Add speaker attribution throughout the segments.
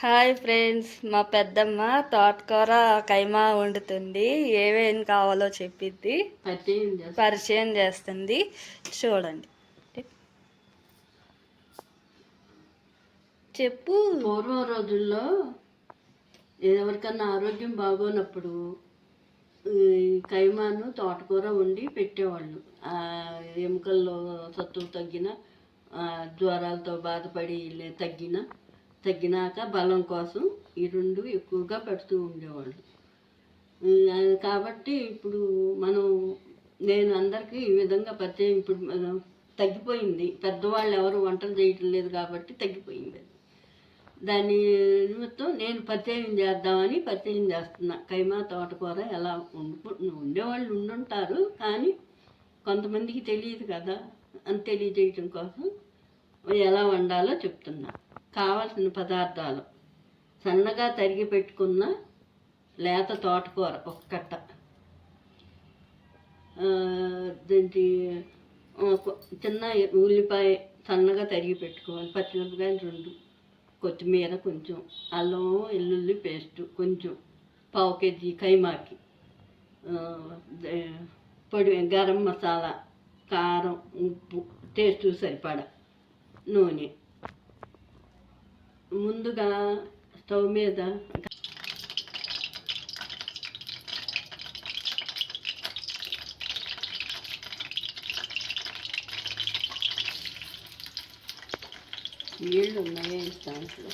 Speaker 1: Hi friends, మా పెద్దమ్మ తోటకూర కైమా వండుతుంది. ఏమేం కావాలో చెప్పిద్ది, పరిచయం చేస్తుంది. చూడండి. చెప్పు.
Speaker 2: పూర్వం రోజుల్లో ఎవరికన్నా ఆరోగ్యం బాగోనప్పుడు కైమాను తోటకూర వండి పెట్టేవాళ్ళు. ఎముకల్లో సత్తువు తగ్గిన, జ్వరాలతో బాధపడి తగ్గినాక బలం కోసం ఈ రెండు ఎక్కువగా పెడుతూ ఉండేవాళ్ళు. కాబట్టి ఇప్పుడు నేను అందరికీ ఈ విధంగా పరిచయం ఇప్పుడు తగ్గిపోయింది. పెద్దవాళ్ళు ఎవరు వంటలు చేయటం లేదు కాబట్టి తగ్గిపోయింది. దాని నిమిత్తం నేను పరిచయం చేద్దామని పరిచయం చేస్తున్నా. కైమా తోటకూర ఎలా ఉండేవాళ్ళు ఉండుంటారు, కానీ కొంతమందికి తెలియదు కదా. అని తెలియజేయటం కోసం ఎలా వండాలో చెప్తున్నా. కావాల్సిన పదార్థాలు: సన్నగా తరిగి పెట్టుకున్న లేత తోటకూర ఒక కట్ట, దీనికి చిన్న ఉల్లిపాయ సన్నగా తరిగి పెట్టుకోవాలి, పచ్చిమిరపకాయలు 2, కొత్తిమీర కొంచెం, అల్లం వెల్లుల్లి పేస్టు కొంచెం, పావు కేజీ కైమాకి, పొడి గరం మసాలా, కారం, ఉప్పు టేస్ట్ సరిపడా, నూనె. ముందుగా స్టవ్ మీద నీళ్ళు ఉన్నాయే దాంట్లో.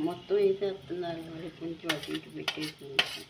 Speaker 2: మొత్తం వేసేస్తున్నారు, కొంచెం అటు ఇటు పెట్టేసి.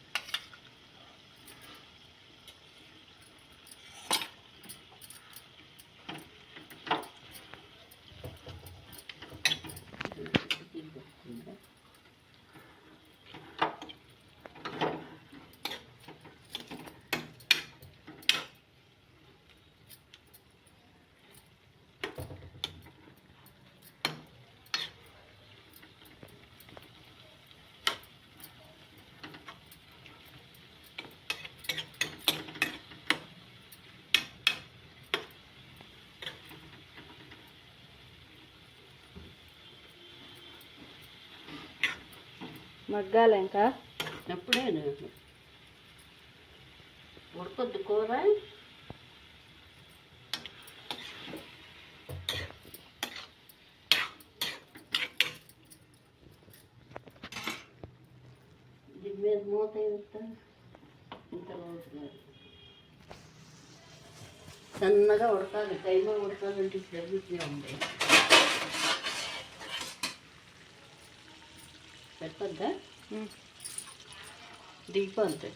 Speaker 1: మగ్గాలి ఇంకా
Speaker 2: అప్పుడే ఉడకొద్దు కూర. దీని మీద మూత వేస్తా. ఇంత సన్నగా ఉడకాలి. కైమా ఉడకాలంటే జరుగుతూనే ఉంది. సరిపోద్దా దిగిపోద్ది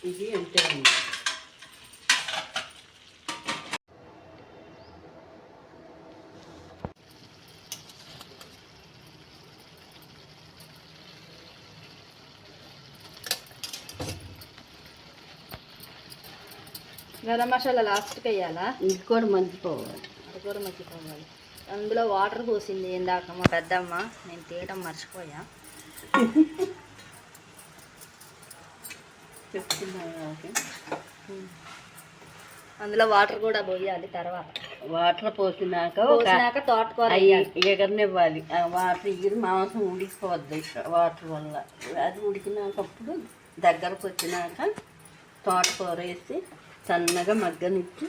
Speaker 2: ఇది అంతే అండి.
Speaker 1: గరం మసాలా లాస్ట్కి వేయాలా?
Speaker 2: ఇది కూడా మర్చిపోవాలి.
Speaker 1: అది కూడా మర్చిపోవాలి. అందులో వాటర్ పోసింది ఇందాక మా పెద్దమ్మ, నేను తీయటం మర్చిపోయా. అందులో వాటర్ కూడా పోయాలి తర్వాత.
Speaker 2: వాటర్ పోసినాక
Speaker 1: తోటకూర
Speaker 2: ఎగరనివ్వాలి. ఆ వాటర్ ఎగిరి మాంసం ఉడికిపోద్ది వాటర్ వల్ల. అది ఉడికినాకప్పుడు దగ్గరకు వచ్చినాక తోటకూర వేసి సన్నగా మగ్గనిచ్చి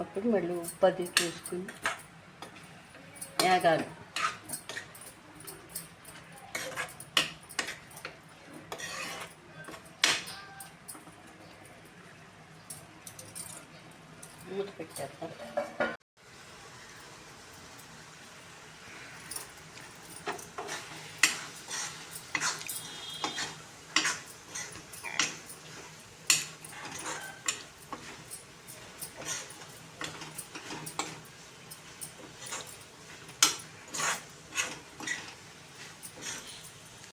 Speaker 2: అప్పుడు మళ్ళీ ఉప్పు అది చూసుకుని వేగాలి. మూత పెట్టేస్తాను.